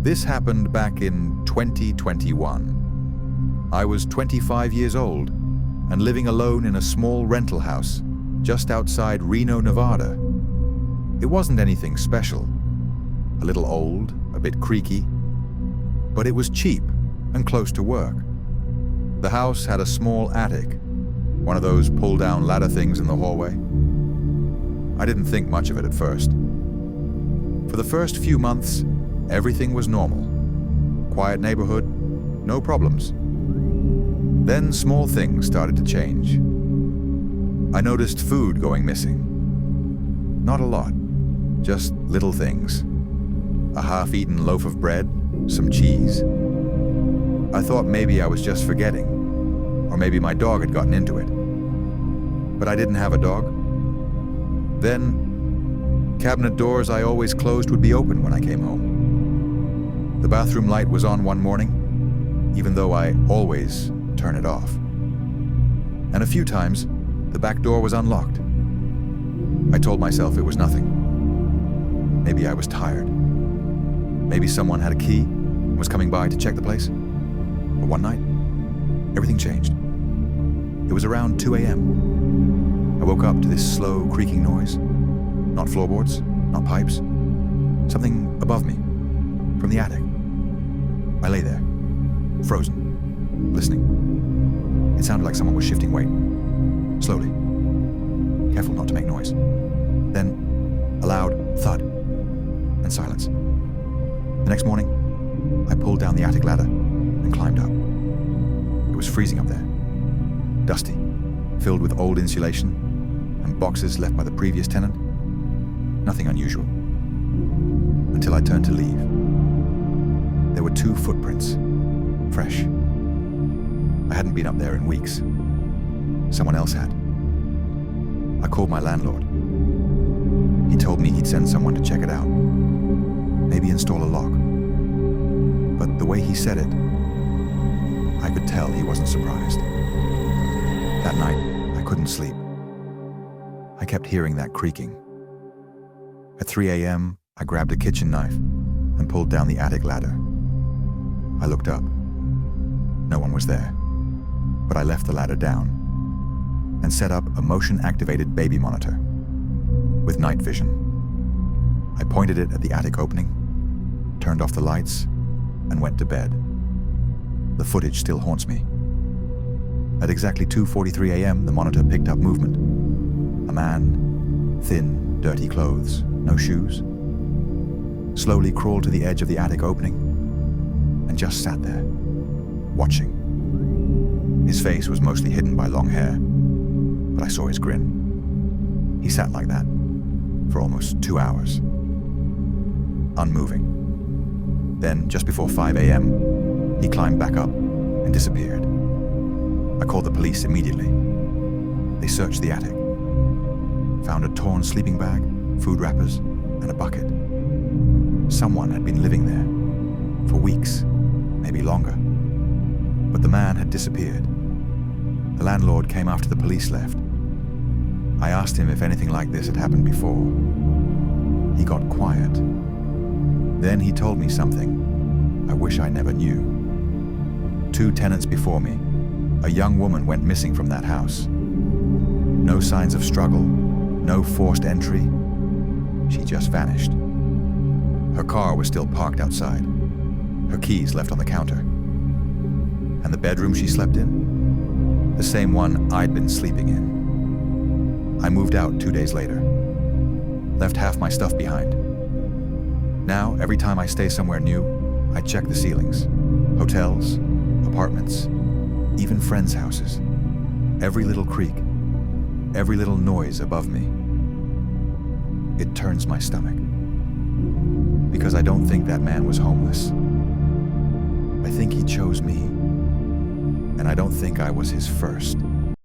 This happened back in 2021. I was 25 years old and living alone in a small rental house just outside Reno, Nevada. It wasn't anything special. A little old, a bit creaky, but it was cheap and close to work. The house had a small attic, one of those pull-down ladder things in the hallway. I didn't think much of it at first. For the first few months, everything was normal. Quiet neighborhood, no problems. Then small things started to change. I noticed food going missing. Not a lot, just little things. A half-eaten loaf of bread, some cheese. I thought maybe I was just forgetting, or maybe my dog had gotten into it. But I didn't have a dog. Then, cabinet doors I always closed would be open when I came home. The bathroom light was on one morning, even though I always turn it off. And a few times, the back door was unlocked. I told myself it was nothing. Maybe I was tired. Maybe someone had a key and was coming by to check the place. But one night, everything changed. It was around 2 a.m. I woke up to this slow creaking noise. Not floorboards, not pipes. Something above me, from the attic. I lay there, frozen, listening. It sounded like someone was shifting weight, slowly, careful not to make noise. Then, a loud thud, and silence. The next morning, I pulled down the attic ladder and climbed up. It was freezing up there, dusty, filled with old insulation and boxes left by the previous tenant. Nothing unusual. Until I turned to leave. There were 2 footprints, fresh. I hadn't been up there in weeks. Someone else had. I called my landlord. He told me he'd send someone to check it out. Maybe install a lock. But the way he said it, I could tell he wasn't surprised. That night, I couldn't sleep. I kept hearing that creaking. At 3 a.m., I grabbed a kitchen knife and pulled down the attic ladder. I looked up. No one was there, but I left the ladder down and set up a motion-activated baby monitor with night vision. I pointed it at the attic opening, turned off the lights, and went to bed. The footage still haunts me. At exactly 2:43 a.m., the monitor picked up movement. A man, thin, dirty clothes, no shoes, slowly crawled to the edge of the attic opening and just sat there, watching. His face was mostly hidden by long hair, but I saw his grin. He sat like that for almost 2 hours, unmoving. Then, just before 5 a.m., he climbed back up and disappeared. I called the police immediately. They searched the attic, found a torn sleeping bag, food wrappers, and a bucket. Someone had been living there for weeks, maybe longer. But the man had disappeared. The landlord came after the police left. I asked him if anything like this had happened before. He got quiet. Then he told me something I wish I never knew. 2 tenants before me, a young woman went missing from that house. No signs of struggle, no forced entry. She just vanished. Her car was still parked outside, her keys left on the counter. And the bedroom she slept in? The same one I'd been sleeping in. I moved out 2 days later. Left half my stuff behind. Now, every time I stay somewhere new, I check the ceilings. Hotels, apartments, even friends' houses. Every little creak, every little noise above me. It turns my stomach. Because I don't think that man was homeless. I think he chose me. And I don't think I was his first.